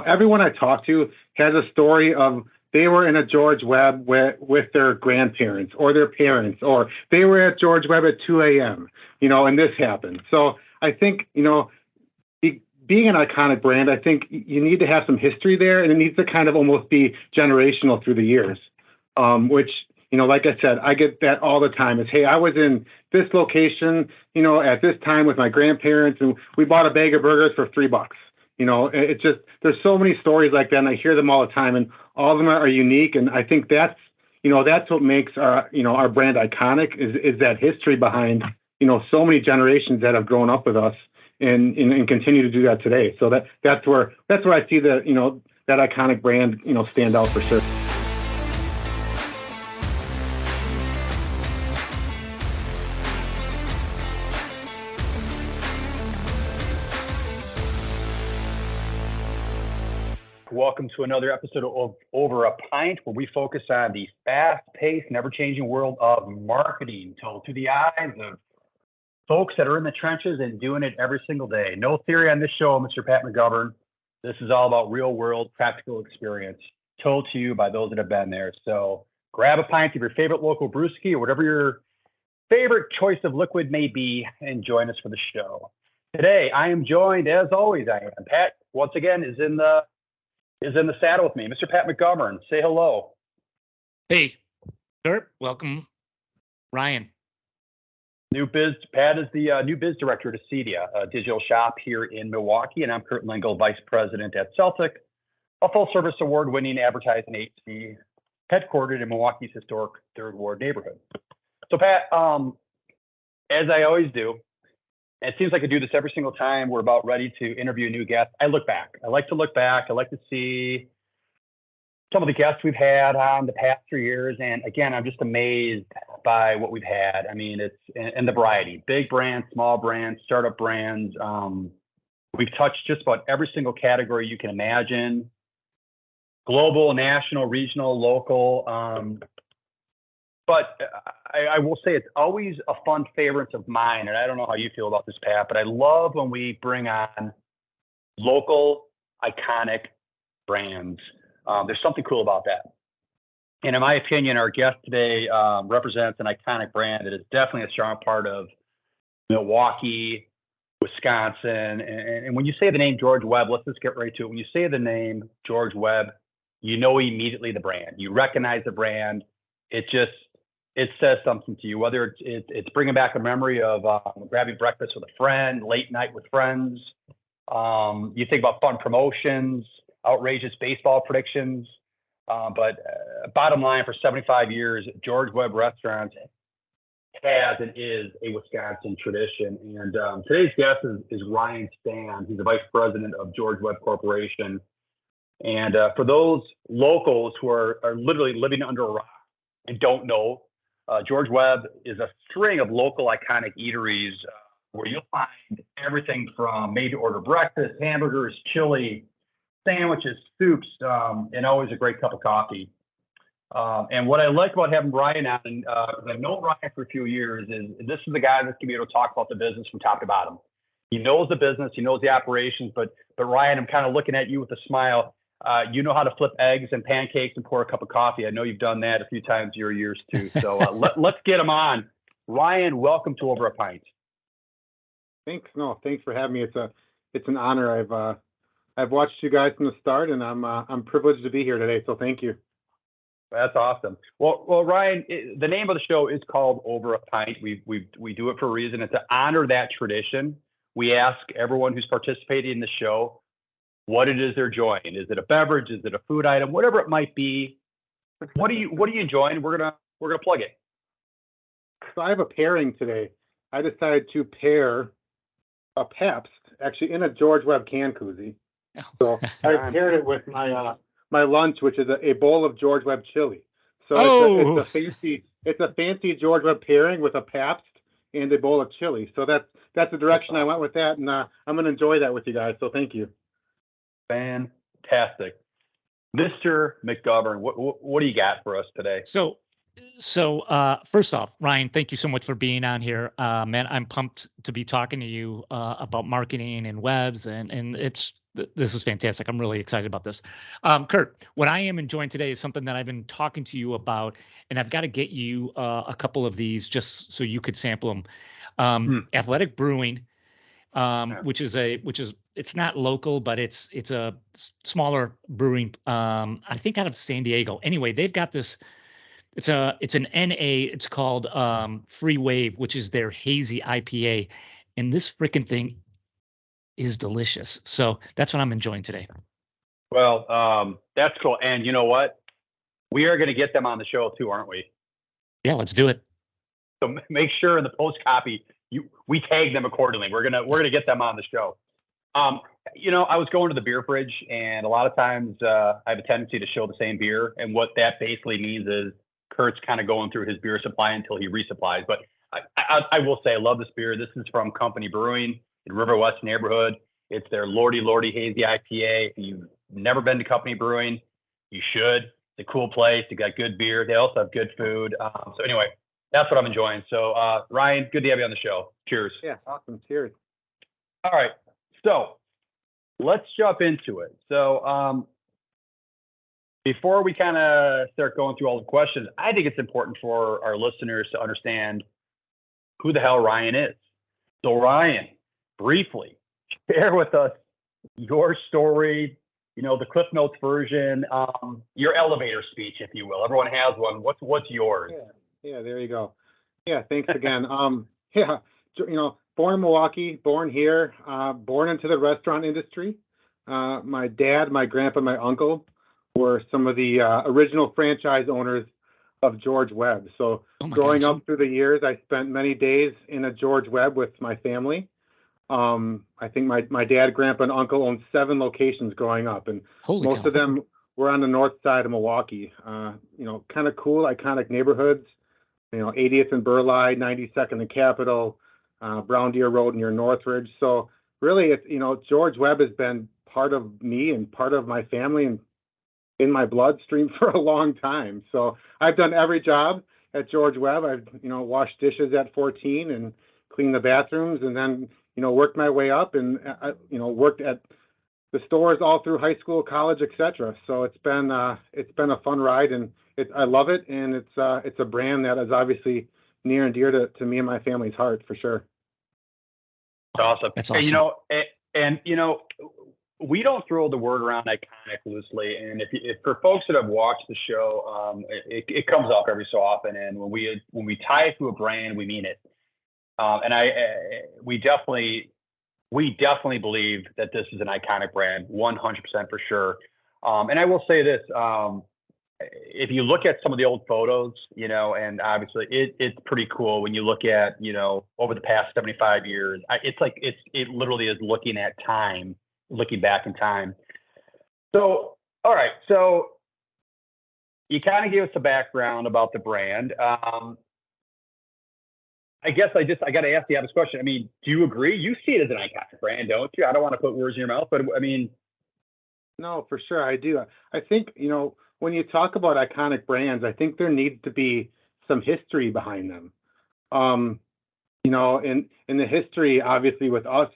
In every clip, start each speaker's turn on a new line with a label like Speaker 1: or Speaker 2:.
Speaker 1: everyone I talk to has a story of they were in a George Webb with their grandparents or their parents, or they were at George Webb at 2 a.m., and this happened. So I think, being an iconic brand, I think you need to have some history there, and it needs to kind of almost be generational through the years, which, like I said, I get that all the time is, hey, I was in this location, at this time with my grandparents, and we bought a bag of burgers for $3. It's just, there's so many stories like that, and I hear them all the time, and all of them are unique. And I think that's what makes our brand iconic is that history behind, so many generations that have grown up with us and continue to do that today. So that's where I see that iconic brand, stand out for sure.
Speaker 2: Welcome to another episode of Over a Pint, where we focus on the fast-paced, never-changing world of marketing, told through the eyes of folks that are in the trenches and doing it every single day. No theory on this show, Mr. Pat McGovern. This is all about real-world, practical experience, told to you by those that have been there. So grab a pint of your favorite local brewski or whatever your favorite choice of liquid may be, and join us for the show. Today, I am joined, as always, Pat, once again, is in the saddle with me. Mr. Pat McGovern, say hello.
Speaker 3: Hey, sir. Welcome, Ryan.
Speaker 2: Pat is the new biz director at Acedia, a digital shop here in Milwaukee, and I'm Kurt Lingle, vice president at Celtic, a full-service award-winning advertising agency headquartered in Milwaukee's historic Third Ward neighborhood. So, Pat, as I always do, it seems like I do this every single time we're about ready to interview a new guest. I look back. I like to look back. I like to see some of the guests we've had on the past 3 years. And again, I'm just amazed by what we've had. I mean, it's and the variety, big brands, small brands, startup brands. We've touched just about every single category you can imagine: global, national, regional, local. But I will say it's always a fun favorite of mine, and I don't know how you feel about this, Pat, but I love when we bring on local, iconic brands. There's something cool about that. And in my opinion, our guest today represents an iconic brand that is definitely a strong part of Milwaukee, Wisconsin. And when you say the name George Webb, let's just get right to it. When you say the name George Webb, you know immediately the brand. You recognize the brand. It says something to you, whether it's bringing back a memory of grabbing breakfast with a friend, late night with friends. You think about fun promotions, outrageous baseball predictions. But bottom line, for 75 years, George Webb Restaurants has and is a Wisconsin tradition. And today's guest is Ryan Stamm. He's the vice president of George Webb Corporation. And for those locals who are literally living under a rock and don't know, George Webb is a string of local iconic eateries where you'll find everything from made-to-order breakfast, hamburgers, chili, sandwiches, soups, and always a great cup of coffee. And what I like about having Ryan on, because I've known Ryan for a few years, is this is the guy that's going to be able to talk about the business from top to bottom. He knows the business, he knows the operations, but Ryan, I'm kind of looking at you with a smile. You know how to flip eggs and pancakes and pour a cup of coffee. I know you've done that a few times your years too. So let's get him on. Ryan, welcome to Over a Pint.
Speaker 1: Thanks. No, thanks for having me. It's an honor. I've watched you guys from the start, and I'm privileged to be here today. So thank you.
Speaker 2: That's awesome. Well, Ryan, the name of the show is called Over a Pint. We do it for a reason. It's to honor that tradition. We ask everyone who's participating in the show what it is they're enjoying. Is it a beverage? Is it a food item? Whatever it might be. What are you enjoying? We're gonna plug it.
Speaker 1: So I have a pairing today. I decided to pair a Pabst, actually in a George Webb can koozie. So I paired it with my lunch, which is a bowl of George Webb chili. So it's a fancy George Webb pairing with a Pabst and a bowl of chili. So that's the direction I went with that, and I'm gonna enjoy that with you guys. So thank you.
Speaker 2: Fantastic. Mr. McGovern, what do you got for us today?
Speaker 3: So first off, Ryan, thank you so much for being on here. Man, I'm pumped to be talking to you about marketing and webs, and it's This is fantastic. I'm really excited about this. Kurt, what I am enjoying today is something that I've been talking to you about, and I've got to get you a couple of these just so you could sample them. Athletic Brewing, which is it's not local, but it's a smaller brewing. I think out of San Diego. Anyway, they've got this. It's an NA. It's called Free Wave, which is their hazy IPA, and this freaking thing is delicious. So that's what I'm enjoying today.
Speaker 2: Well, that's cool. And you know what? We are going to get them on the show too, aren't we?
Speaker 3: Yeah, let's do it.
Speaker 2: So make sure in the post copy we tag them accordingly. We're gonna get them on the show. I was going to the beer fridge, and a lot of times I have a tendency to show the same beer, and what that basically means is Kurt's kind of going through his beer supply until he resupplies. But I will say I love this beer. This is from Company Brewing in River West neighborhood. It's their Lordy Hazy IPA. If you've never been to Company Brewing, you should. It's a cool place. They got good beer. They also have good food. So anyway, that's what I'm enjoying. So Ryan, good to have you on the show. Cheers.
Speaker 1: Yeah, awesome. Cheers.
Speaker 2: All right. So let's jump into it. So before we kind of start going through all the questions, I think it's important for our listeners to understand who the hell Ryan is. So Ryan, briefly share with us your story, the Cliff Notes version, your elevator speech, if you will. Everyone has one. What's yours?
Speaker 1: Yeah, there you go. Yeah, thanks again. Born in Milwaukee, born here, born into the restaurant industry. My dad, my grandpa, my uncle were some of the original franchise owners of George Webb. So growing up through the years, I spent many days in a George Webb with my family. I think my dad, grandpa, and uncle owned 7 locations growing up, and most of them were on the north side of Milwaukee. Kind of cool, iconic neighborhoods. 80th and Burleigh, 92nd and Capitol, Brown Deer Road near Northridge. So really, it's George Webb has been part of me and part of my family and in my bloodstream for a long time. So I've done every job at George Webb. I've washed dishes at 14 and cleaned the bathrooms, and then worked my way up and worked at the stores all through high school, college, etc. So it's been a fun ride, and I love it, and it's a brand that is obviously near and dear to me and my family's heart for sure.
Speaker 2: Awesome.
Speaker 3: That's awesome.
Speaker 2: And we don't throw the word around iconic loosely, and if for folks that have watched the show, it comes up every so often, and when we tie it to a brand, we mean it. We definitely believe that this is an iconic brand, 100% for sure. And I will say this, if you look at some of the old photos, and obviously it's pretty cool when you look at, over the past 75 years, it literally is looking back in time. So, all right. So you kind of gave us a background about the brand. I guess I got to ask you this question. I mean, do you agree? You see it as an iconic brand, don't you? I don't want to put words in your mouth, but I mean.
Speaker 1: No, for sure. I do. I think, when you talk about iconic brands, I think there needs to be some history behind them. In the history, obviously, with us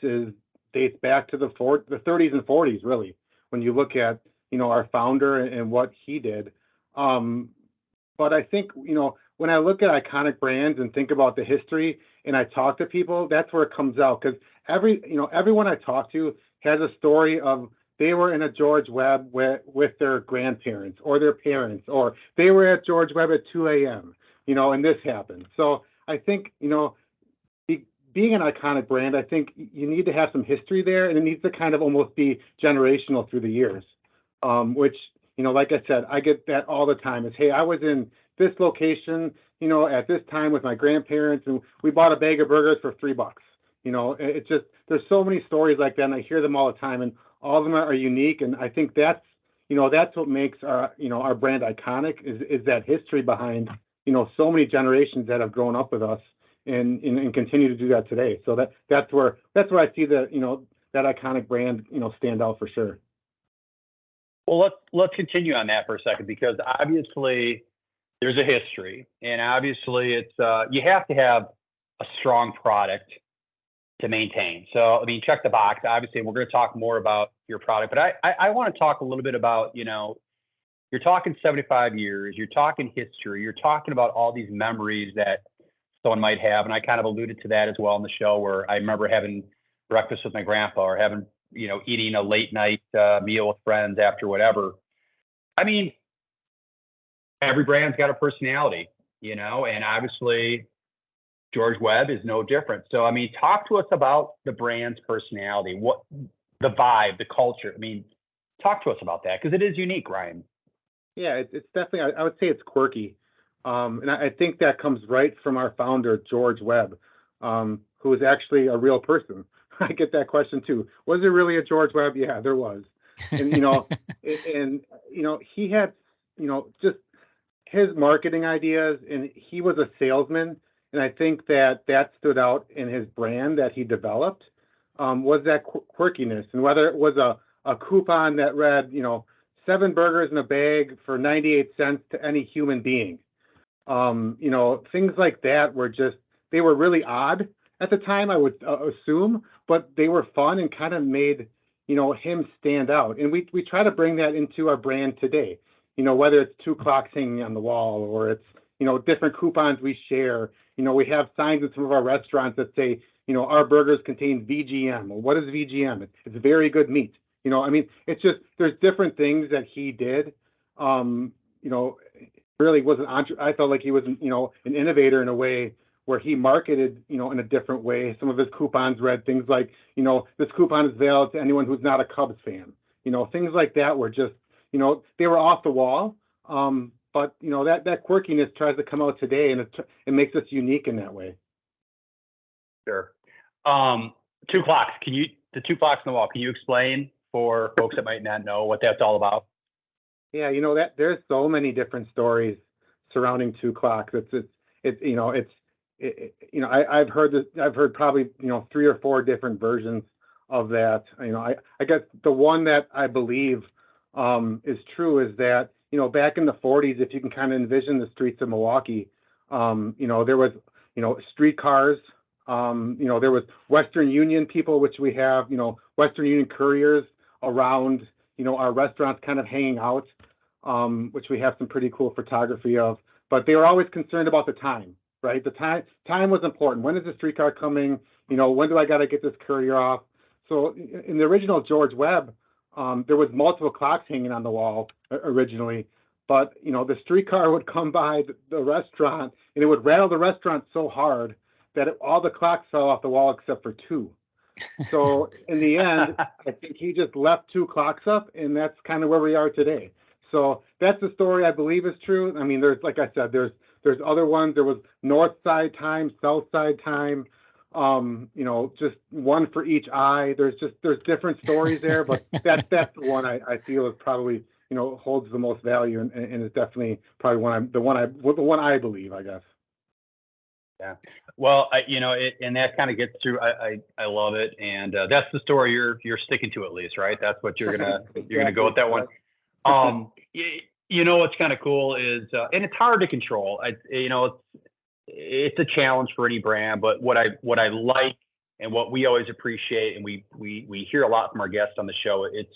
Speaker 1: dates back to the 30s and 40s, really, when you look at, our founder and what he did. But I think, when I look at iconic brands and think about the history and I talk to people, that's where it comes out. Because everyone I talk to has a story of they were in a George Webb with their grandparents or their parents, or they were at George Webb at 2 a.m., and this happened. So I think, being an iconic brand, I think you need to have some history there, and it needs to kind of almost be generational through the years, which, like I said, I get that all the time is, hey, I was in this location, at this time with my grandparents, and we bought a bag of burgers for $3. It's just, there's so many stories like that, and I hear them all the time, and all of them are unique. And I think that's what makes our brand iconic is that history behind, so many generations that have grown up with us and continue to do that today. So that's where I see that iconic brand, stand out for sure.
Speaker 2: Well, let's continue on that for a second, because obviously there's a history, and obviously it's you have to have a strong product to maintain. So, I mean, check the box. Obviously, we're going to talk more about your product, but I want to talk a little bit about, you're talking 75 years, you're talking history, you're talking about all these memories that someone might have. And I kind of alluded to that as well in the show, where I remember having breakfast with my grandpa, or having, eating a late night meal with friends after whatever. I mean, every brand's got a personality, and obviously George Webb is no different. So, I mean, talk to us about the brand's personality, what the vibe, the culture. I mean, talk to us about that, because it is unique, Ryan.
Speaker 1: Yeah, it's definitely, I would say it's quirky. And I think that comes right from our founder, George Webb, who is actually a real person. I get that question too. Was there really a George Webb? Yeah, there was. And, he had, just his marketing ideas, and he was a salesman. And I think that stood out in his brand that he developed, was that quirkiness. And whether it was a coupon that read, 7 burgers in a bag for 98 cents to any human being. Things like that were they were really odd at the time, I would assume, but they were fun and kind of made, him stand out. And we try to bring that into our brand today, whether it's 2 clocks hanging on the wall, or it's, different coupons we share. We have signs in some of our restaurants that say, our burgers contain VGM. Well, what is VGM? It's very good meat. It's just, there's different things that he did. Really was I felt like he was, an innovator in a way where he marketed, in a different way. Some of his coupons read things like, this coupon is valid to anyone who's not a Cubs fan. Things like that were just, they were off the wall. But that quirkiness tries to come out today, and it makes us unique in that way.
Speaker 2: Sure. 2 clocks. The 2 clocks on the wall, can you explain for folks that might not know what that's all about?
Speaker 1: Yeah, that there's so many different stories surrounding 2 clocks. I've heard probably 3 or 4 different versions of that. I guess the one that I believe is true is that back in the 40s, if you can kind of envision the streets of Milwaukee, there was streetcars. There was Western Union people, which we have, Western Union couriers around, our restaurants kind of hanging out, which we have some pretty cool photography of. But they were always concerned about the time, right? The time was important. When is the streetcar coming? When do I got to get this courier off? So in the original George Webb, there was multiple clocks hanging on the wall originally, but the streetcar would come by the restaurant, and it would rattle the restaurant so hard that all the clocks fell off the wall except for 2. So in the end, I think he just left 2 clocks up, and that's kind of where we are today. So that's the story I believe is true. I mean, there's, like I said, there's other ones. There was North Side time, South Side time, just one for each eye. There's different stories there, but that's the one I feel is probably, holds the most value, and is definitely probably the one I believe, I guess.
Speaker 2: Yeah. Well, and that kind of gets through. I love it, and that's the story you're sticking to, at least, right? That's what you're gonna go with that one. What's kind of cool is, and it's hard to control. It's a challenge for any brand, but what I like, and what we always appreciate, and we hear a lot from our guests on the show, it's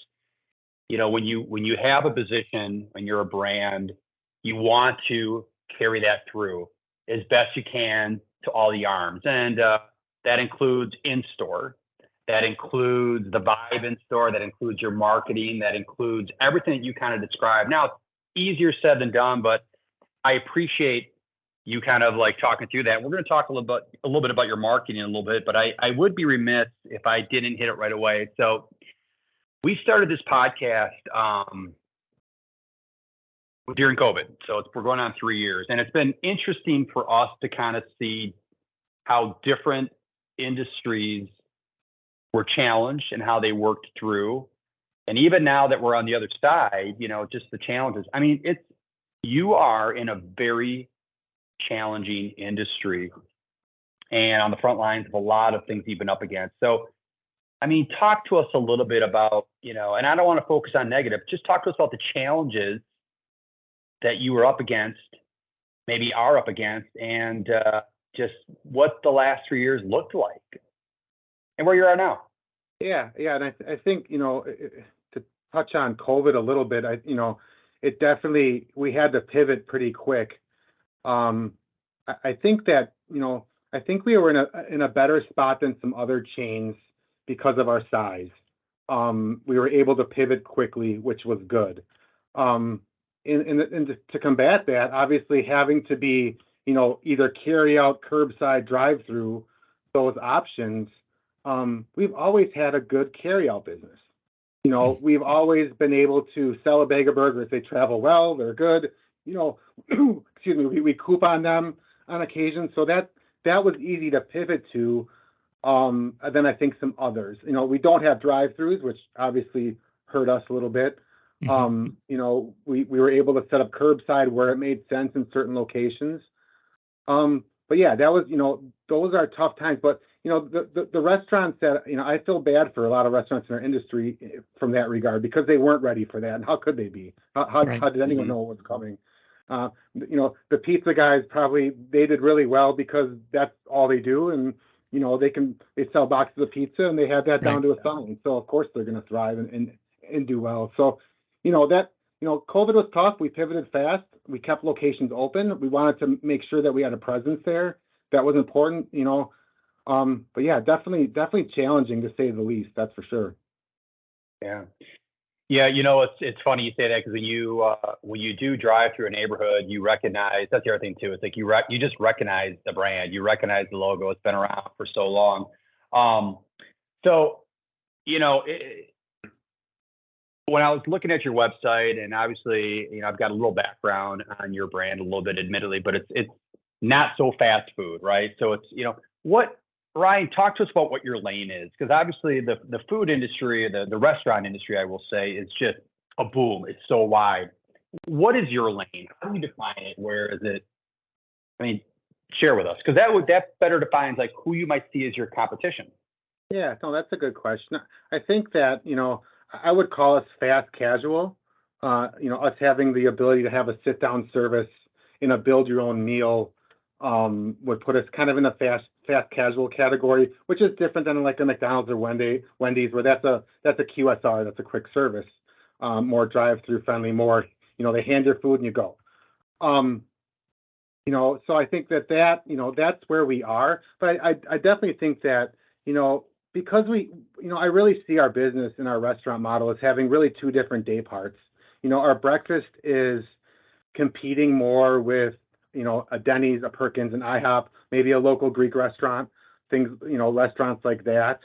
Speaker 2: when you have a position and you're a brand, you want to carry that through as best you can to all the arms. And that includes in-store, that includes the vibe in-store, that includes your marketing, that includes everything that you kind of described. Now, it's easier said than done, but I appreciate you kind of like talking through that. We're going to talk a little bit about your marketing in a little bit, but I would be remiss if I didn't hit it right away. So we started this podcast during COVID. So we're going on 3 years, and it's been interesting for us to kind of see how different industries were challenged and how they worked through. And even now that we're on the other side, just the challenges. I mean, you are in a very challenging industry and on the front lines of a lot of things you've been up against. So, I mean, talk to us a little bit about, and I don't want to focus on negative, just talk to us about the challenges that you were up against, maybe are up against, and just what the last 3 years looked like. and where you are now.
Speaker 1: Yeah, yeah, and I think, to touch on COVID a little bit, it definitely, we had to pivot pretty quick. Um, I think that, I think we were in a better spot than some other chains because of our size. We were able to pivot quickly, which was good. Um, and to combat that, obviously having to be, either carry out, curbside, drive through, those options, we've always had a good carry out business. We've always been able to sell a bag of burgers. They travel well, they're good. Excuse me, we coupon them on occasion. So that was easy to pivot to. And then I think some others. We don't have drive-throughs, which obviously hurt us a little bit. We were able to set up curbside where it made sense in certain locations. But yeah, that was, those are tough times. But the restaurants that, I feel bad for a lot of restaurants in our industry from that regard, because they weren't ready for that. And how could they be? How
Speaker 3: Right.
Speaker 1: did anyone know what was coming? The pizza guys probably, they did really well because that's all they do. And, they sell boxes of pizza and they have that down
Speaker 3: Right.
Speaker 1: to a science. So of course they're going to thrive and do well. So, COVID was tough. We pivoted fast. We kept locations open. We wanted to make sure that we had a presence there. That was important, but yeah, definitely challenging to say the least. That's for sure.
Speaker 2: Yeah. Yeah, it's funny you say that, because when you do drive through a neighborhood, you recognize, that's the other thing too. It's like you just recognize the brand, you recognize the logo. It's been around for so long. So when I was looking at your website, and obviously, I've got a little background on your brand a little bit, admittedly, but it's not so fast food, right? So it's, what, Ryan, talk to us about what your lane is, because obviously the food industry, the restaurant industry, I will say, is just a boom. It's so wide. What is your lane? How do you define it? Where is it? I mean, share with us, because that better defines like who you might see as your competition.
Speaker 1: Yeah, no, that's a good question. I think that, I would call us fast casual. Us having the ability to have a sit down service in a build your own meal would put us kind of in a fast casual category, which is different than like a McDonald's or Wendy's, where that's a QSR, that's a quick service, more drive through friendly, more, they hand your food and you go. So I think that's where we are. But I definitely think that, because I really see our business and our restaurant model as having really two different day parts. Our breakfast is competing more with, a Denny's, a Perkins, an IHOP, maybe a local Greek restaurant, things, restaurants like that.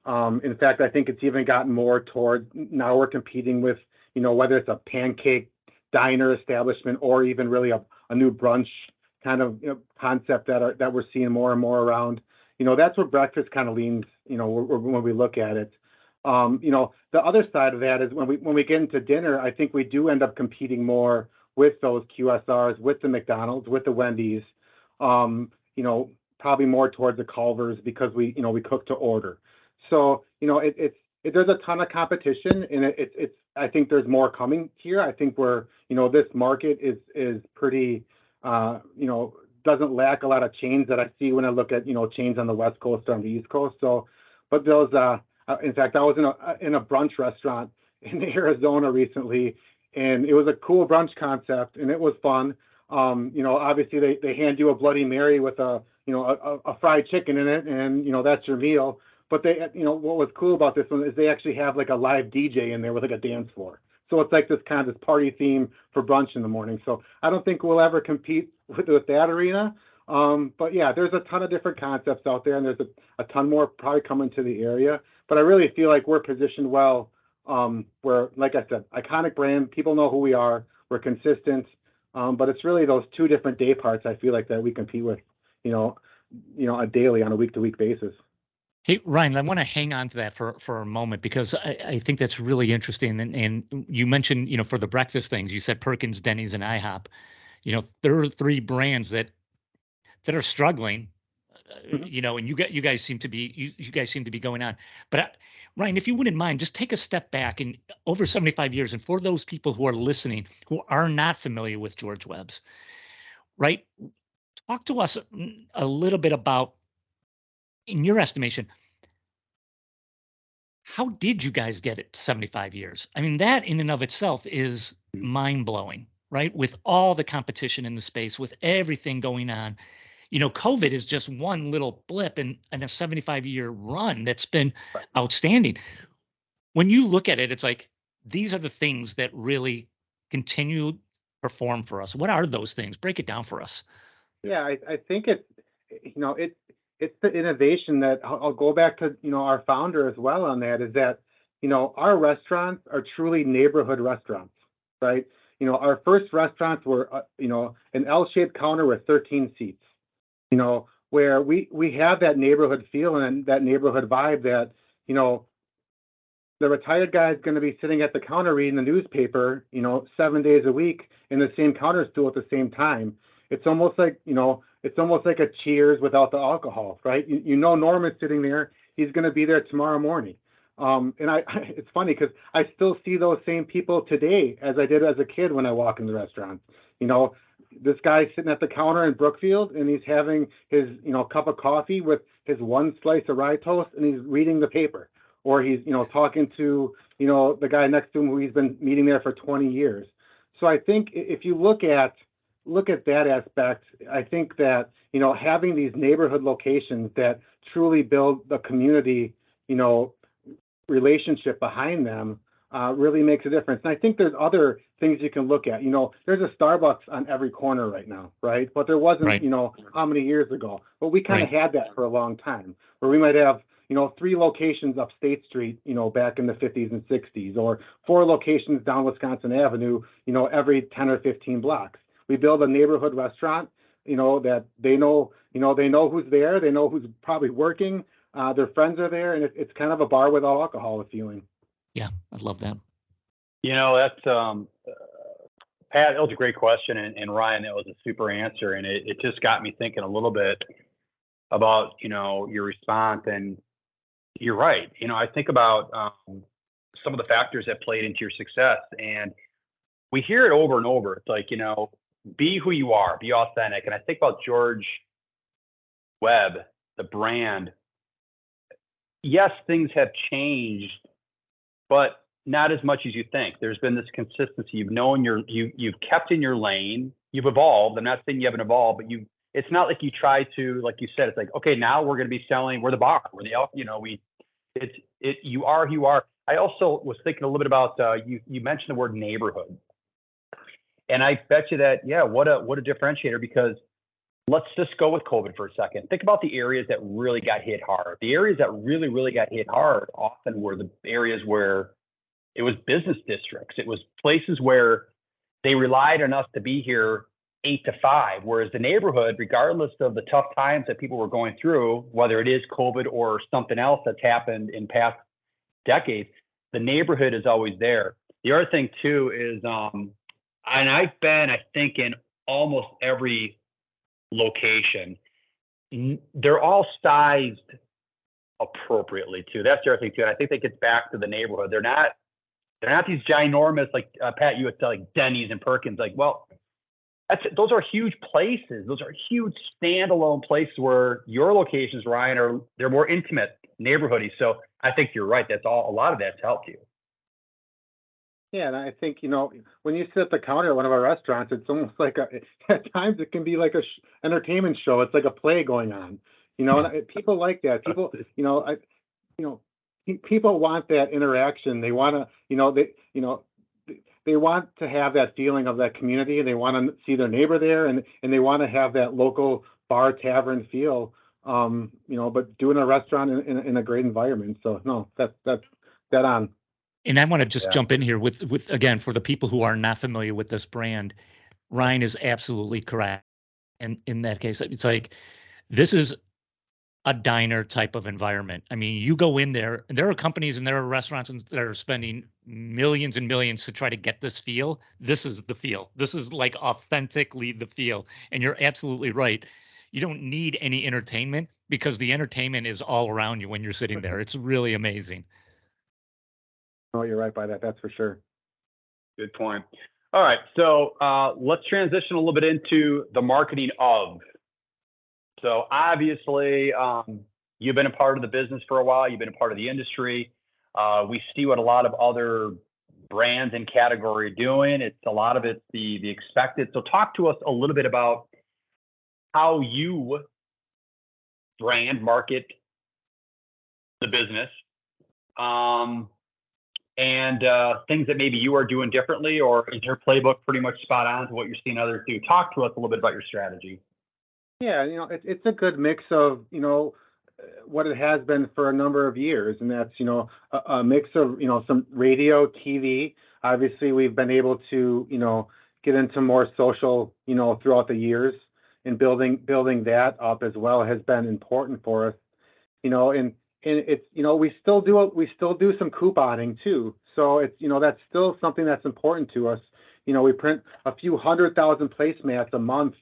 Speaker 1: In fact, I think it's even gotten more towards, now we're competing with, whether it's a pancake diner establishment or even really a new brunch kind of concept that we're seeing more and more around. That's where breakfast kind of leans, when we look at it. The other side of that is when we get into dinner, I think we do end up competing more with those QSRs, with the McDonald's, with the Wendy's, probably more towards the Culver's, because we cook to order. So, there's a ton of competition, and it's I think there's more coming here. I think this market is pretty, doesn't lack a lot of chains that I see when I look at, chains on the West Coast or on the East Coast. So, but those, in fact, I was in a brunch restaurant in Arizona recently, and it was a cool brunch concept, and it was fun. Obviously they hand you a Bloody Mary with a fried chicken in it, and that's your meal. But they, what was cool about this one is they actually have like a live DJ in there with like a dance floor. So it's like this party theme for brunch in the morning. So I don't think we'll ever compete with that arena. But yeah, there's a ton of different concepts out there, and there's a ton more probably coming to the area. But I really feel like we're positioned well, where, like I said, iconic brand, people know who we are, we're consistent. But it's really those two different day parts I feel like that we compete with, a daily, on a week-to-week basis.
Speaker 3: Hey, Ryan, I want to hang on to that for a moment, because I think that's really interesting. And you mentioned, for the breakfast things, you said Perkins, Denny's, and IHOP. There are three brands that are struggling,
Speaker 1: Mhm.
Speaker 3: and you guys seem to be going on. But Ryan, if you wouldn't mind, just take a step back, and over 75 years, and for those people who are listening who are not familiar with George Webb's, right? Talk to us a little bit about, in your estimation, How did you guys get it 75 years? I mean, that in and of itself is mind blowing, right? With all the competition in the space, with everything going on. COVID is just one little blip in a 75-year run that's been outstanding. When you look at it, it's like these are the things that really continue perform for us. What are those things? Break it down for us.
Speaker 1: Yeah, I think it's the innovation that I'll go back to, our founder as well on that, is that, our restaurants are truly neighborhood restaurants, right? Our first restaurants were, an L-shaped counter with 13 seats, where we have that neighborhood feel and that neighborhood vibe that, the retired guy is going to be sitting at the counter reading the newspaper, 7 days a week in the same counter stool at the same time. It's almost like, a Cheers without the alcohol, right? Norman's sitting there. He's going to be there tomorrow morning. And it's funny because I still see those same people today as I did as a kid when I walk in the restaurant. This guy's sitting at the counter in Brookfield and he's having his, cup of coffee with his one slice of rye toast and he's reading the paper. Or he's, talking to, the guy next to him who he's been meeting there for 20 years. So I think if you look at that aspect, I think that, having these neighborhood locations that truly build the community, relationship behind them really makes a difference. And I think there's other things you can look at. There's a Starbucks on every corner right now, right? But there wasn't,
Speaker 3: Right.
Speaker 1: How many years ago? But we kind of
Speaker 3: Right.
Speaker 1: had that for a long time, where we might have 3 locations up State Street, back in the 50s and 60s, or 4 locations down Wisconsin Avenue, every 10 or 15 blocks. We build a neighborhood restaurant, that they know who's there, they know who's probably working, their friends are there, and it's kind of a bar without alcohol feeling.
Speaker 3: Yeah, I love that.
Speaker 2: That's Pat, that was a great question, and Ryan, that was a super answer, and it just got me thinking a little bit about your response. And you're right. I think about some of the factors that played into your success, and we hear it over and over. It's like, be who you are, be authentic. And I think about George Webb, the brand. Yes, things have changed, but not as much as you think. There's been this consistency. You've kept in your lane. You've evolved. I'm not saying you haven't evolved, but it's not like you try to, like you said, it's like, okay, now we're going to be selling, we're the bar, we're the, you are who you are. I also was thinking a little bit about, you mentioned the word neighborhood. And I bet you that, yeah, what a differentiator, because let's just go with COVID for a second. Think about the areas that really got hit hard. The areas that really, really got hit hard often were the areas where it was business districts. It was places where they relied on us to be here 8 to 5, whereas the neighborhood, regardless of the tough times that people were going through, whether it is COVID or something else that's happened in past decades, the neighborhood is always there. The other thing too is, and I've been, I think, in almost every location, they're all sized appropriately too. That's the other thing too. And I think that gets back to the neighborhood. They're not these ginormous, like Pat, you would tell, like Denny's and Perkins. Like, well, those are huge places. Those are huge standalone places where your locations, Ryan, they're more intimate, neighborhoody. So I think you're right. That's all. A lot of that's helped you.
Speaker 1: Yeah, and I think, when you sit at the counter at one of our restaurants, it's almost like at times it can be like a entertainment show. It's like a play going on, and people like that. People, people want that interaction. They want to, they want to have that feeling of that community, and they want to see their neighbor there, and they want to have that local bar tavern feel, but doing a restaurant in a great environment. So no, that's dead on.
Speaker 3: And I want to just jump in here with again, for the people who are not familiar with this brand, Ryan is absolutely correct. And in that case, it's like, this is a diner type of environment. I mean, you go in there, and there are companies and there are restaurants that are spending millions and millions to try to get this feel. This is the feel. This is like authentically the feel. And you're absolutely right. You don't need any entertainment, because the entertainment is all around you when you're sitting there. It's really amazing.
Speaker 1: Oh, you're right by that. That's for sure.
Speaker 2: Good point. All right. So let's transition a little bit into the marketing of. So obviously, you've been a part of the business for a while. You've been a part of the industry. We see what a lot of other brands and category are doing. A lot of it's the expected. So talk to us a little bit about how you brand market the business, and things that maybe you are doing differently, or is your playbook pretty much spot on to what you're seeing others do? Talk to us a little bit about your strategy.
Speaker 1: Yeah, it's a good mix of, what it has been for a number of years, and that's, a mix of, some radio, TV. Obviously, we've been able to, get into more social, throughout the years, and building that up as well has been important for us, and it's, we still do some couponing too. So it's, that's still something that's important to us. We print a few 100,000 placemats a month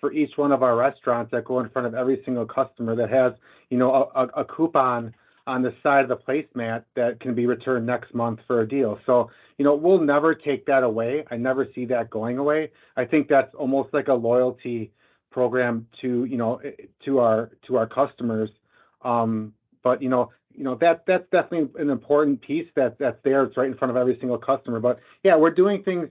Speaker 1: for each one of our restaurants that go in front of every single customer that has, a coupon on the side of the placemat that can be returned next month for a deal. So, we'll never take that away. I never see that going away. I think that's almost like a loyalty program to, to our customers. But that's definitely an important piece that's there. It's right in front of every single customer. But yeah, we're doing things,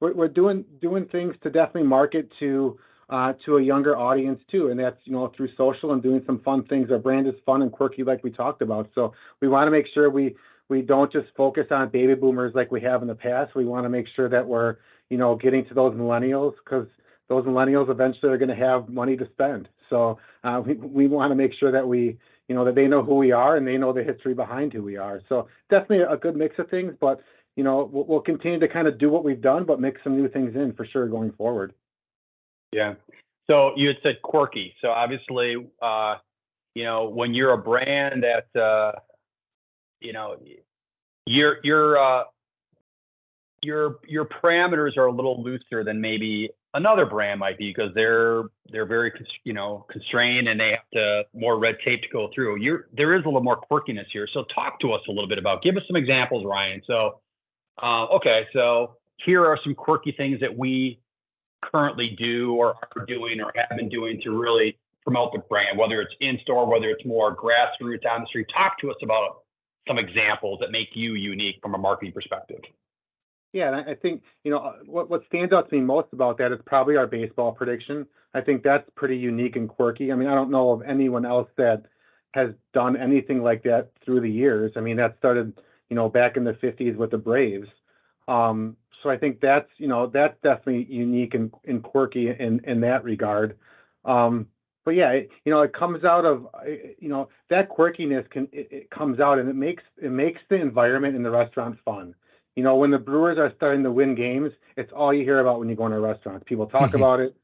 Speaker 1: we're doing things to definitely market to a younger audience too, and that's through social and doing some fun things. Our brand is fun and quirky, like we talked about. So we want to make sure we don't just focus on baby boomers like we have in the past. We want to make sure that we're getting to those millennials, because those millennials eventually are going to have money to spend. So we want to make sure that we that they know who we are and they know the history behind who we are. So definitely a good mix of things, but we'll continue to kind of do what we've done, but mix some new things in for sure going forward. Yeah.
Speaker 2: So you had said quirky. So obviously, when you're a brand that, your parameters are a little looser than maybe another brand might be, because they're very, constrained, and they have more red tape to go through. There is a little more quirkiness here. So talk to us a little bit give us some examples, Ryan. So, okay. So here are some quirky things that we currently do or are doing or have been doing to really promote the brand, whether it's in-store, whether it's more grassroots on the street. Talk to us about some examples that make you unique from a marketing perspective.
Speaker 1: Yeah, and I think, what stands out to me most about that is probably our baseball prediction. I think that's pretty unique and quirky. I mean, I don't know of anyone else that has done anything like that through the years. I mean, that started, back in the 50s with the Braves. So I think that's definitely unique and quirky in that regard. But yeah, it comes out of, that quirkiness it comes out, and it makes the environment in the restaurant fun. When the Brewers are starting to win games, it's all you hear about when you go into restaurants. People talk about it,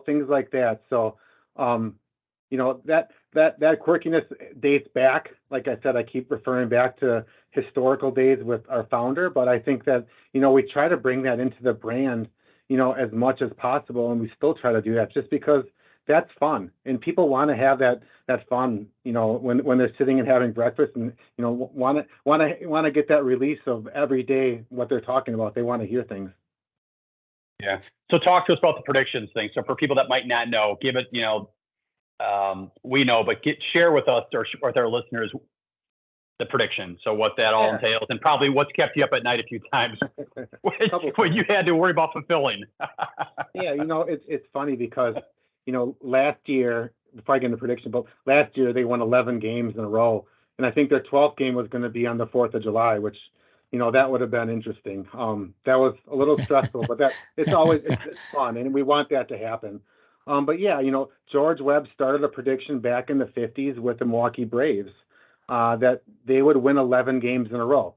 Speaker 1: things like that. So, that quirkiness dates back. Like I said, I keep referring back to historical days with our founder, but I think that, we try to bring that into the brand, as much as possible. And we still try to do that just because that's fun. And people want to have that fun, when they're sitting and having breakfast, and, want to get that release of every day what they're talking about. They want to hear things.
Speaker 2: Yeah. So talk to us about the predictions thing. So for people that might not know, give it, we know, but share with us or with our listeners the prediction. So what that all entails, and probably what's kept you up at night a few times when you had to worry about fulfilling.
Speaker 1: Yeah, it's funny because, last year, before I get into prediction, but last year they won 11 games in a row, and I think their 12th game was going to be on the 4th of July, which, that would have been interesting. That was a little stressful, but it's fun, and we want that to happen. But yeah, George Webb started a prediction back in the 50s with the Milwaukee Braves, that they would win 11 games in a row.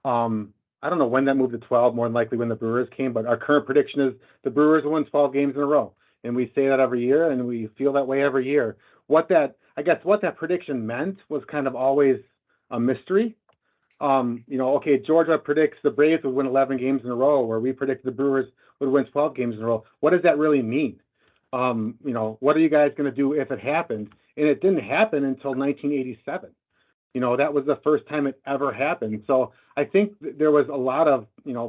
Speaker 1: I don't know when that moved to 12, more than likely when the Brewers came, but our current prediction is the Brewers will win 12 games in a row. And we say that every year, and we feel that way every year. What that prediction meant was kind of always a mystery. Okay, George Webb predicts the Braves would win 11 games in a row, where we predict the Brewers would win 12 games in a row. What does that really mean? What are you guys going to do if it happened? And it didn't happen until 1987. That was the first time it ever happened. So I think there was a lot of,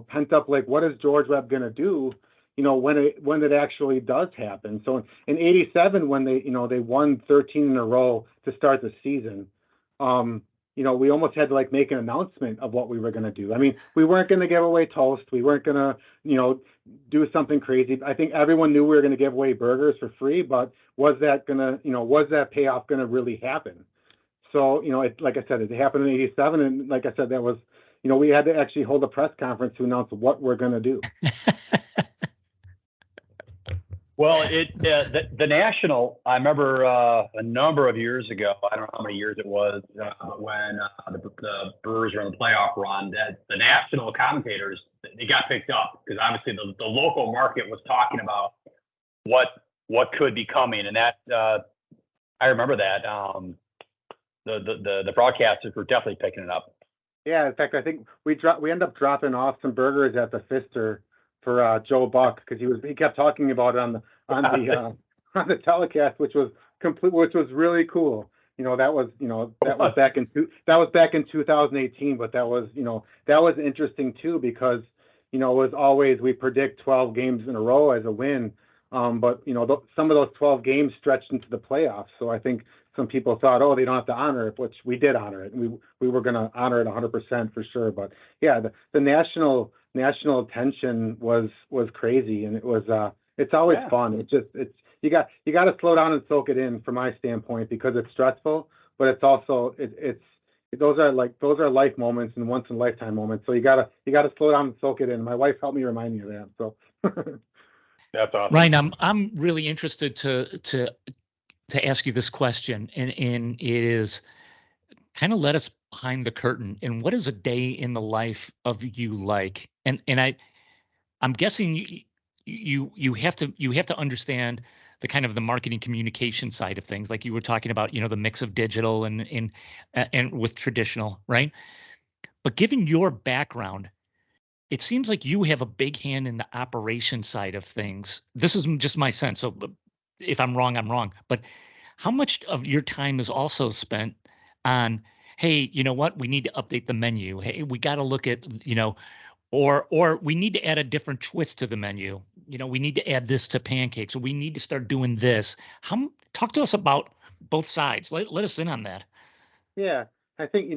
Speaker 1: pent up, like, what is George Webb going to do, when it actually does happen. So in 87, when they won 13 in a row to start the season, we almost had to like make an announcement of what we were going to do. I mean, we weren't going to give away toast. We weren't going to, do something crazy. I think everyone knew we were going to give away burgers for free, but was that payoff going to really happen? So, like I said, it happened in '87. And like I said, that was, we had to actually hold a press conference to announce what we're going to do.
Speaker 2: Well, the national, I remember a number of years ago, I don't know how many years it was, when the Brewers were in the playoff run, that the national commentators, they got picked up because obviously the local market was talking about what could be coming. And that, I remember that the broadcasters were definitely picking it up.
Speaker 1: Yeah, in fact, I think we ended up dropping off some burgers at the Pfister for Joe Buck because he kept talking about it on the telecast, which was really cool. That was back in 2018, but that was interesting too because it was always we predict 12 games in a row as a win, but some of those 12 games stretched into the playoffs. So I think some people thought, oh, they don't have to honor it, which we did honor it, and we were going to honor it 100% for sure. But yeah, the national attention was crazy, and it's always fun. You got to slow down and soak it in from my standpoint because it's stressful, but it's also those are life moments and once in a lifetime moments. So you got to slow down and soak it in. My wife helped me remind me of that. So
Speaker 2: that's awesome.
Speaker 3: Ryan, I'm really interested to ask you this question, and it is kind of let us behind the curtain. And what is a day in the life of you like? And I'm guessing you have to understand the kind of the marketing communication side of things, like you were talking about, the mix of digital and with traditional, right? But given your background, it seems like you have a big hand in the operation side of things. This is just my sense. So if I'm wrong, I'm wrong. But how much of your time is also spent on, hey, you know what? We need to update the menu. Hey, we got to look at, or we need to add a different twist to the menu. We need to add this to pancakes, or we need to start doing this. Talk to us about both sides. Let us in on that.
Speaker 1: Yeah, I think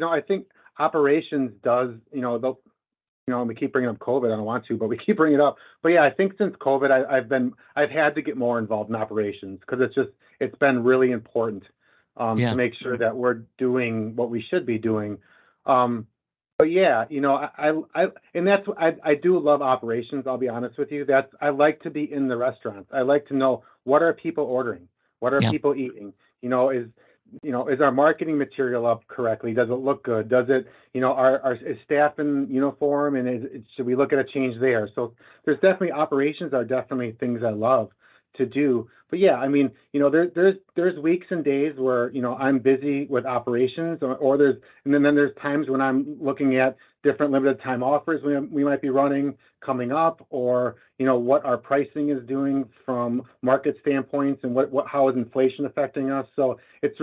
Speaker 1: operations does, we keep bringing up COVID. I don't want to, but we keep bringing it up. But yeah, I think since COVID, I've had to get more involved in operations because it's been really important to make sure that we're doing what we should be doing. But yeah, I do love operations. I'll be honest with you. I like to be in the restaurants. I like to know what are people ordering, what are people eating. Is our marketing material up correctly? Does it look good? Does it, is staff in uniform, and should we look at a change there? So there's definitely operations are definitely things I love to do. But yeah, I mean, there's weeks and days where, I'm busy with operations and then there's times when I'm looking at different limited time offers we might be running coming up, or, what our pricing is doing from market standpoints and how is inflation affecting us. So it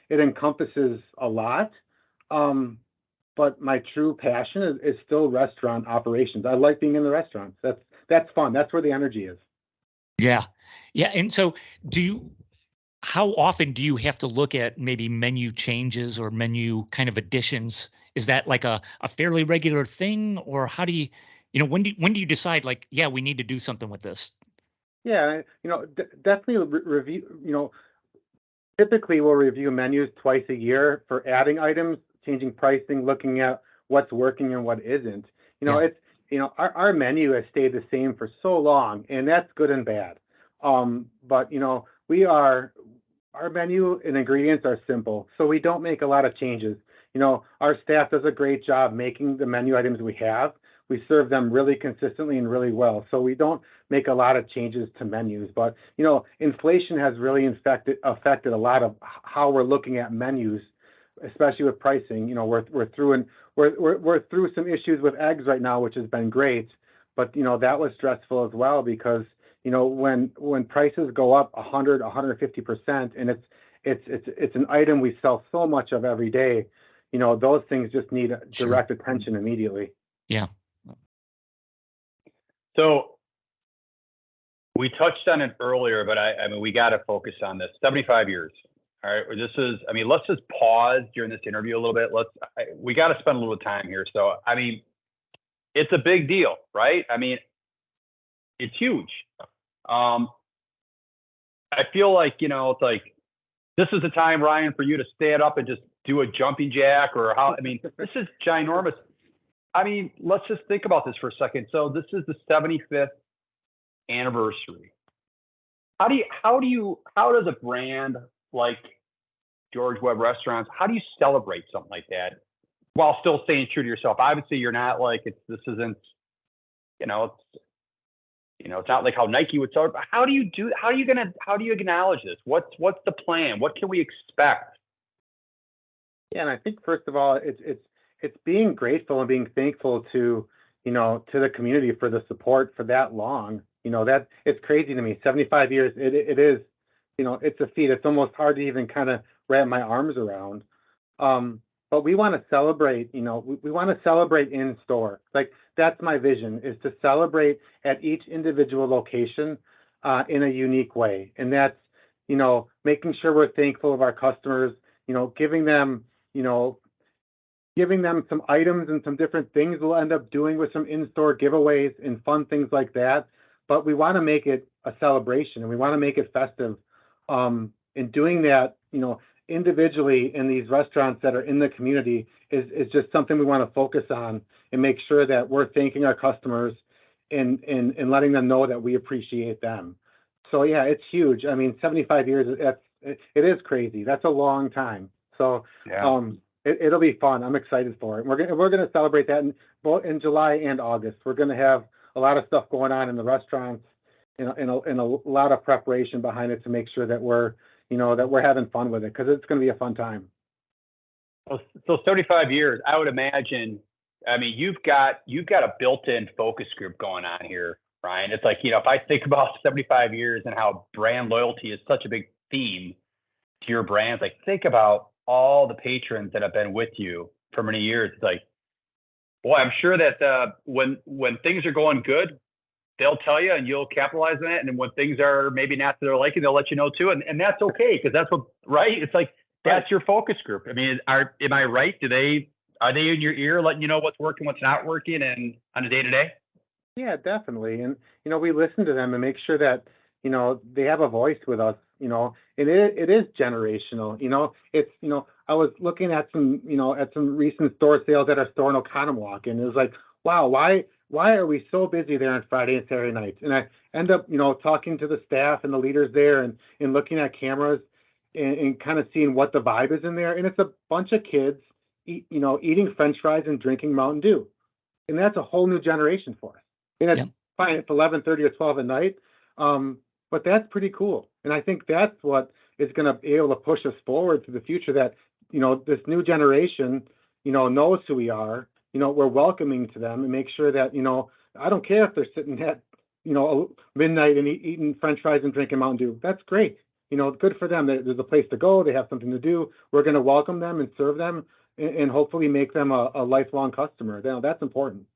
Speaker 1: encompasses a lot. But my true passion is still restaurant operations. I like being in the restaurants. That's fun. That's where the energy is.
Speaker 3: Yeah. Yeah. And so how often do you have to look at maybe menu changes or menu kind of additions? Is that like a fairly regular thing, or how do you, when do you decide like, yeah, we need to do something with this?
Speaker 1: Yeah. Definitely review, typically we'll review menus twice a year for adding items, changing pricing, looking at what's working and what isn't. Our menu has stayed the same for so long, and that's good and bad. But our menu and ingredients are simple, so we don't make a lot of changes. Our staff does a great job making the menu items we have. We serve them really consistently and really well, so we don't make a lot of changes to menus. But inflation has really affected a lot of how we're looking at menus, especially with pricing. We're through some issues with eggs right now, which has been great, but that was stressful as well because when prices go up 150%, and it's an item we sell so much of every day, those things just need direct attention immediately.
Speaker 3: Yeah.
Speaker 2: So we touched on it earlier, but I mean, we got to focus on this. 75 years. All right. Let's just pause during this interview a little bit. We got to spend a little time here. So, it's a big deal, right? It's huge. I feel like, it's like, this is the time, Ryan, for you to stand up and just do a jumping jack this is ginormous. Let's just think about this for a second. So this is the 75th anniversary. How does a brand like George Webb Restaurants, how do you celebrate something like that while still staying true to yourself? Obviously, you're not like it's not like how Nike would celebrate. How do you acknowledge this? What's the plan? What can we expect?
Speaker 1: Yeah, and I think first of all, it's being grateful and being thankful to the community for the support for that long. That it's crazy to me. 75 years. It is. It's a feat. It's almost hard to even kind of wrap my arms around. But we want to celebrate. We want to celebrate in store. Like that's my vision, is to celebrate at each individual location in a unique way, and that's making sure we're thankful of our customers. Giving them some items and some different things we'll end up doing with some in-store giveaways and fun things like that. But we want to make it a celebration and we want to make it festive. And doing that, individually in these restaurants that are in the community is just something we want to focus on and make sure that we're thanking our customers and letting them know that we appreciate them. So yeah, it's huge. 75 years, it is crazy. That's a long time. So yeah. It'll be fun. I'm excited for it. We're going to celebrate that in July and August. We're going to have a lot of stuff going on in the restaurants and a lot of preparation behind it to make sure that we're having fun with it, because it's going to be a fun time.
Speaker 2: So 75 years, I would imagine. You've got a built-in focus group going on here, Ryan. It's like, if I think about 75 years and how brand loyalty is such a big theme to your brands, like think about all the patrons that have been with you for many years. It's like, boy, I'm sure that when things are going good, they'll tell you and you'll capitalize on it. And then when things are maybe not to their liking, they'll let you know too. And that's okay, because that's what, right? It's like, that's your focus group. Am I right? Are they in your ear letting you know what's working, what's not working, and on a day-to-day?
Speaker 1: Yeah, definitely. And, we listen to them and make sure that, they have a voice with us, and it is generational. I was looking at some recent store sales at our store in Oconomowoc, and it was like, wow, why are we so busy there on Friday and Saturday nights? And I end up, talking to the staff and the leaders there and looking at cameras and kind of seeing what the vibe is in there. And it's a bunch of kids, eating French fries and drinking Mountain Dew. And that's a whole new generation for us. And it's fine. It's 11:30 or 12 at night. But that's pretty cool. And I think that's what is going to be able to push us forward to the future, that, this new generation, knows who we are. We're welcoming to them and make sure that, I don't care if they're sitting at, midnight and eating French fries and drinking Mountain Dew. That's great. Good for them. There's a place to go. They have something to do. We're going to welcome them and serve them and hopefully make them a lifelong customer. That's important.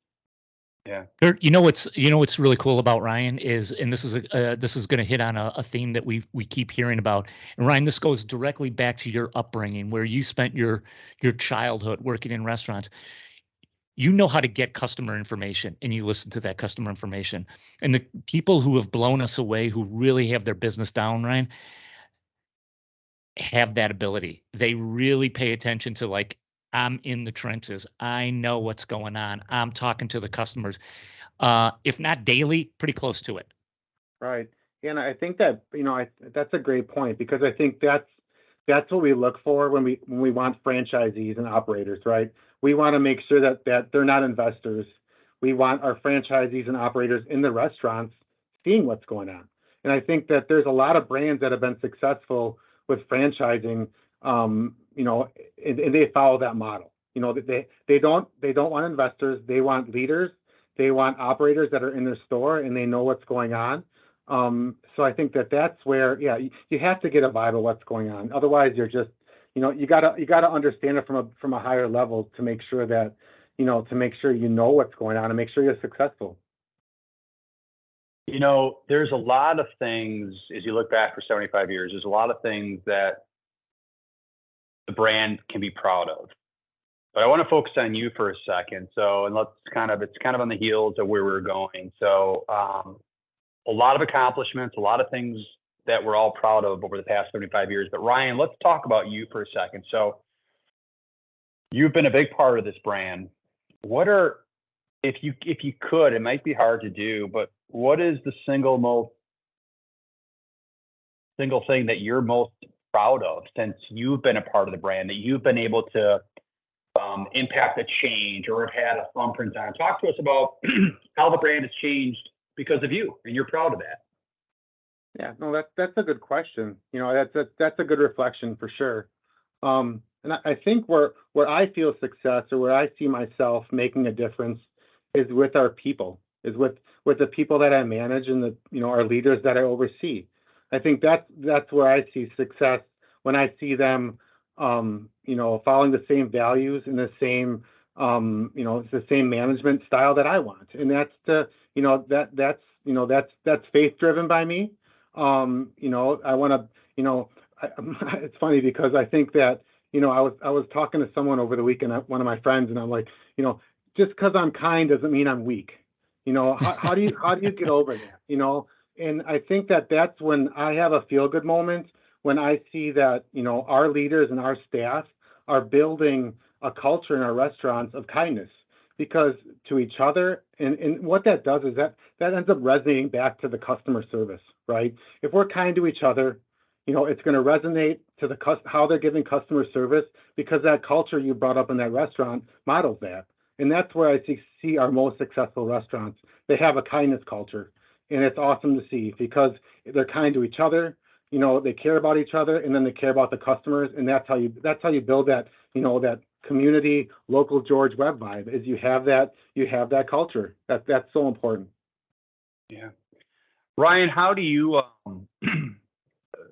Speaker 2: Yeah.
Speaker 3: Kurt, what's really cool about Ryan is, and this is going to hit on a theme that we keep hearing about. And Ryan, this goes directly back to your upbringing, where you spent your childhood working in restaurants. You know how to get customer information, and you listen to that customer information. And the people who have blown us away, who really have their business down, Ryan, have that ability. They really pay attention to, like, I'm in the trenches. I know what's going on. I'm talking to the customers. If not daily, pretty close to it.
Speaker 1: Right. And I think that, that's a great point, because I think that's what we look for when we want franchisees and operators, right? We want to make sure that they're not investors. We want our franchisees and operators in the restaurants seeing what's going on. And I think that there's a lot of brands that have been successful with franchising, and they follow that model. They don't want investors. They want leaders. They want operators that are in their store and they know what's going on. So I think that's where, you have to get a vibe of what's going on. Otherwise, you're just, you gotta understand it from a higher level to make sure that, what's going on and make sure you're successful.
Speaker 2: There's a lot of things, as you look back for 75 years, there's a lot of things that the brand can be proud of. But I want to focus on you for a second. So, and it's kind of on the heels of where we're going. So, a lot of accomplishments, a lot of things that we're all proud of over the past 35 years. But Ryan, let's talk about you for a second. So, you've been a big part of this brand. If you could, it might be hard to do, but what is the single thing that you're most proud of since you've been a part of the brand, that you've been able to impact a change or have had a thumbprint on? Talk to us about how the brand has changed because of you, and you're proud of that.
Speaker 1: Yeah, no, that's a good question. That's a good reflection for sure. And I think where I feel success, or where I see myself making a difference, is with our people, is with the people that I manage and our leaders that I oversee. I think that's where I see success, when I see them following the same values and the same it's the same management style that I want. And that's faith driven by me. I want to, it's funny because I think that, I was talking to someone over the weekend, one of my friends, and I'm like, just because I'm kind doesn't mean I'm weak. How do you get over that? And I think that's when I have a feel good moment, when I see that, our leaders and our staff are building a culture in our restaurants of kindness, because to each other, and what that does is that ends up resonating back to the customer service, right? If we're kind to each other, it's going to resonate to how they're giving customer service, because that culture you brought up in that restaurant models that. And that's where I see our most successful restaurants. They have a kindness culture, and it's awesome to see, because they're kind to each other. They care about each other, and then they care about the customers, and that's how you build that, that community, local George Webb vibe, is you have that culture. That's so important.
Speaker 2: Yeah. Ryan, how do you,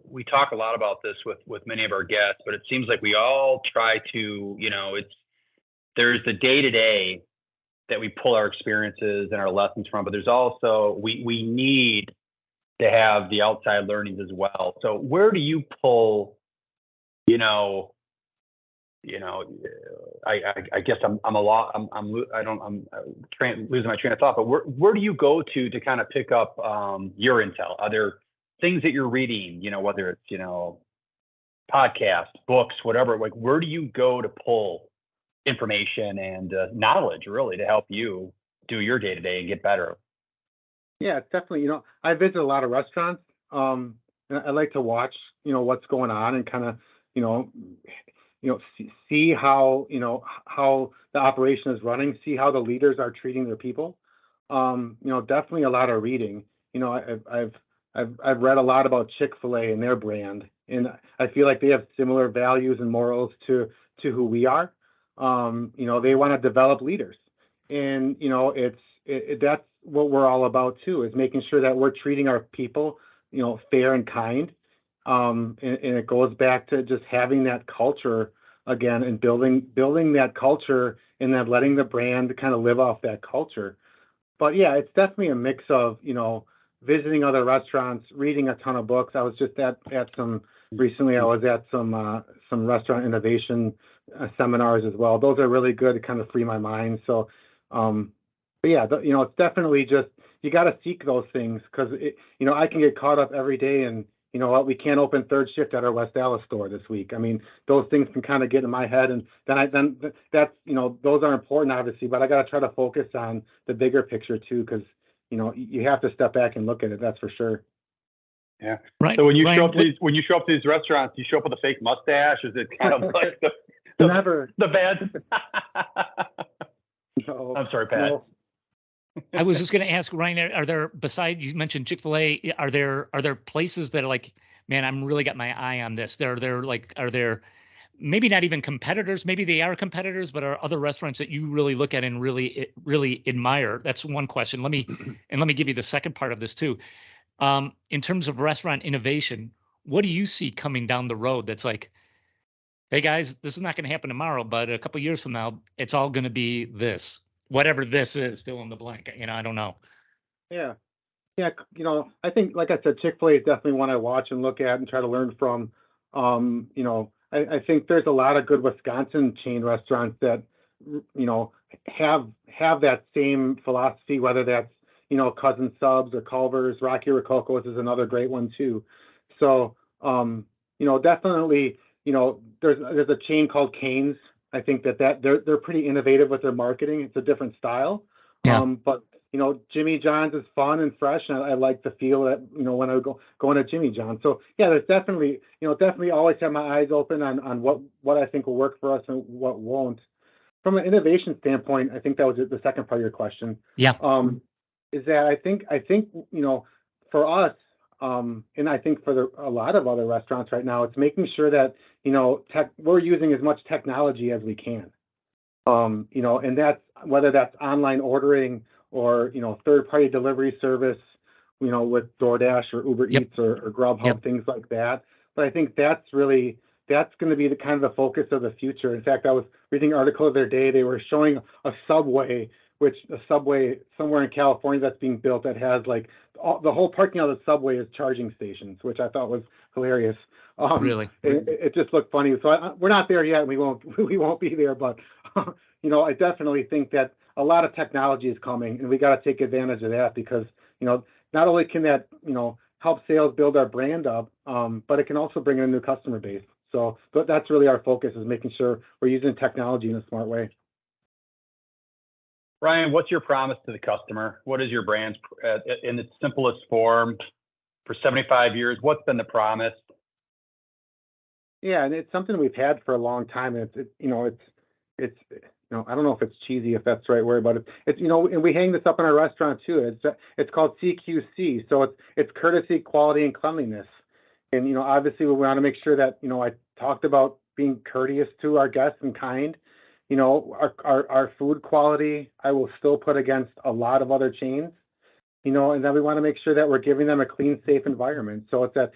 Speaker 2: we talk a lot about this with many of our guests, but it seems like we all try to, there's the day-to-day that we pull our experiences and our lessons from, but there's also, we need to have the outside learnings as well. So where do you pull, I guess I'm losing my train of thought, but where do you go to kind of pick up your intel? Are there things that you're reading, whether it's, podcasts, books, whatever, like where do you go to pull information and knowledge really to help you do your day-to-day and get better?
Speaker 1: Yeah, it's definitely, I visit a lot of restaurants, and I like to watch, what's going on, and kind of, see how, how the operation is running, see how the leaders are treating their people. Definitely a lot of reading. I've read a lot about Chick-fil-A and their brand, and I feel like they have similar values and morals to who we are. They want to develop leaders, and that's what we're all about too, is making sure that we're treating our people, fair and kind. And it goes back to just having that culture again, and building that culture, and then letting the brand kind of live off that culture. But yeah, it's definitely a mix of, visiting other restaurants, reading a ton of books. I was just at some recently. I was at some restaurant innovation seminars as well. Those are really good to kind of free my mind. So, but yeah, it's definitely just, you got to seek those things, because I can get caught up every day, and you know what, we can't open third shift at our West Dallas store this week. I mean, those things can kind of get in my head, and then that's, those are important obviously, but I got to try to focus on the bigger picture too, because you have to step back and look at it. That's for sure.
Speaker 2: Yeah.
Speaker 3: Right.
Speaker 2: So when you show up to these restaurants, you show up with a fake mustache? Is it kind of like the bad?
Speaker 1: No,
Speaker 2: I'm sorry, Pat.
Speaker 1: no.
Speaker 3: I was just going to ask, Ryan, are there, besides, you mentioned Chick-fil-A, are there places that are like, man, I'm really got my eye on this? Are there maybe not even competitors, maybe they are competitors, but are other restaurants that you really look at and really admire? That's one question. Let me give you the second part of this too. In terms of restaurant innovation, what do you see coming down the road that's like, hey guys, this is not going to happen tomorrow, but a couple of years from now, it's all going to be this, whatever this is, fill in the blank. I don't know.
Speaker 1: Yeah. I think, like I said, Chick-fil-A is definitely one I watch and look at and try to learn from. I think there's a lot of good Wisconsin chain restaurants that, have that same philosophy, whether that's, Cousin Subs or Culver's. Rocky Rococo's is another great one too. So, definitely, there's a chain called Cane's. I think that they're pretty innovative with their marketing. It's a different style.
Speaker 3: Yeah.
Speaker 1: But Jimmy John's is fun and fresh, and I like the feel that when I go into Jimmy John's. So yeah, there's definitely always have my eyes open on what I think will work for us and what won't. From an innovation standpoint, I think that was the second part of your question.
Speaker 3: Yeah.
Speaker 1: Is that I think for us, and I think for a lot of other restaurants right now, it's making sure that we're using as much technology as we can. And that's whether that's online ordering or third-party delivery service, with DoorDash or Uber
Speaker 3: Yep.
Speaker 1: Eats or Grubhub,
Speaker 3: Yep.
Speaker 1: things like that. But I think that's going to be the kind of the focus of the future. In fact, I was reading an article the other day. They were showing a subway somewhere in California that's being built that has the whole parking lot of the subway is charging stations, which I thought was hilarious.
Speaker 3: Really?
Speaker 1: It just looked funny. So we're not there yet, and we won't be there. But I definitely think that a lot of technology is coming, and we got to take advantage of that because not only can that help sales build our brand up, but it can also bring in a new customer base. So that's really our focus, is making sure we're using technology in a smart way.
Speaker 2: Ryan, what's your promise to the customer? What is your brand's in its simplest form for 75 years? What's been the promise?
Speaker 1: Yeah, and it's something we've had for a long time. And it's I don't know if it's cheesy, if that's the right word, but it's and we hang this up in our restaurant too. It's called CQC, so it's courtesy, quality, and cleanliness. And obviously we want to make sure that I talked about being courteous to our guests and kind. Our food quality, I will still put against a lot of other chains, and then we want to make sure that we're giving them a clean, safe environment. So it's that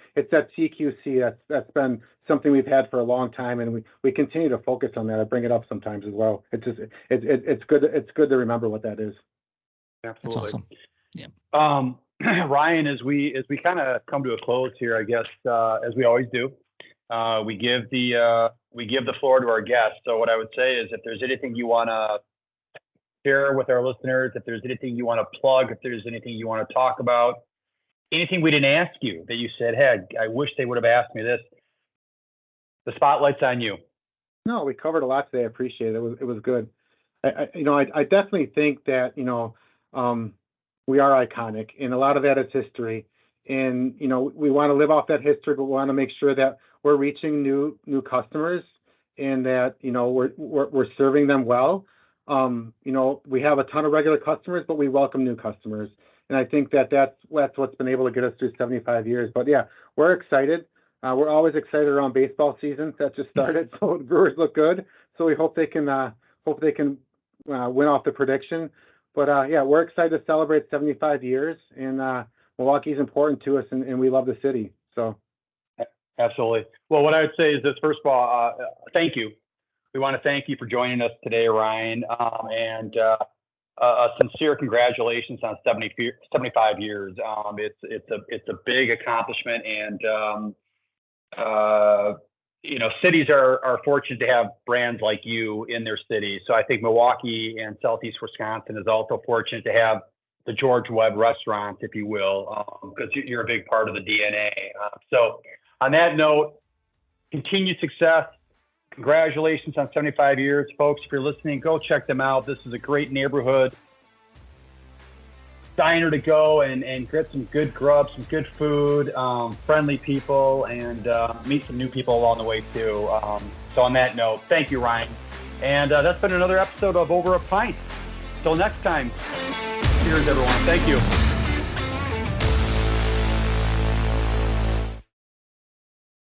Speaker 1: CQC that's been something we've had for a long time, and we continue to focus on that. I bring it up sometimes as well. It's good to remember what that is.
Speaker 2: Absolutely.
Speaker 3: That's awesome. Yeah.
Speaker 2: Ryan, as we kind of come to a close here, I guess as we always do, we give the floor to our guests. So what I would say is, if there's anything you want to share with our listeners, if there's anything you want to plug, if there's anything you want to talk about, anything we didn't ask you that you said, hey, I wish they would have asked me this, the spotlight's on you.
Speaker 1: No, we covered a lot today. I appreciate it. It was good. I definitely think that we are iconic, and a lot of that is history. And we want to live off that history, but we want to make sure that we're reaching new customers, and that we're serving them well. We have a ton of regular customers, but we welcome new customers, and I think that's what's been able to get us through 75 years. But yeah, we're excited. We're always excited around baseball season that just started, so the Brewers look good. So we hope they can win off the prediction. But yeah, we're excited to celebrate 75 years, and Milwaukee is important to us, and we love the city. So.
Speaker 2: Absolutely. Well, what I would say is this: first of all, thank you. We want to thank you for joining us today, Ryan, and a sincere congratulations on 75 years. It's a big accomplishment, and cities are fortunate to have brands like you in their city. So I think Milwaukee and Southeast Wisconsin is also fortunate to have the George Webb Restaurants, if you will, because you're a big part of the DNA. So on that note, continued success. Congratulations on 75 years, folks. If you're listening, go check them out. This is a great neighborhood diner to go and get some good grub, some good food, friendly people, and meet some new people along the way too. So on that note, thank you, Ryan. And that's been another episode of Over a Pint. Till next time. Cheers, everyone. Thank you.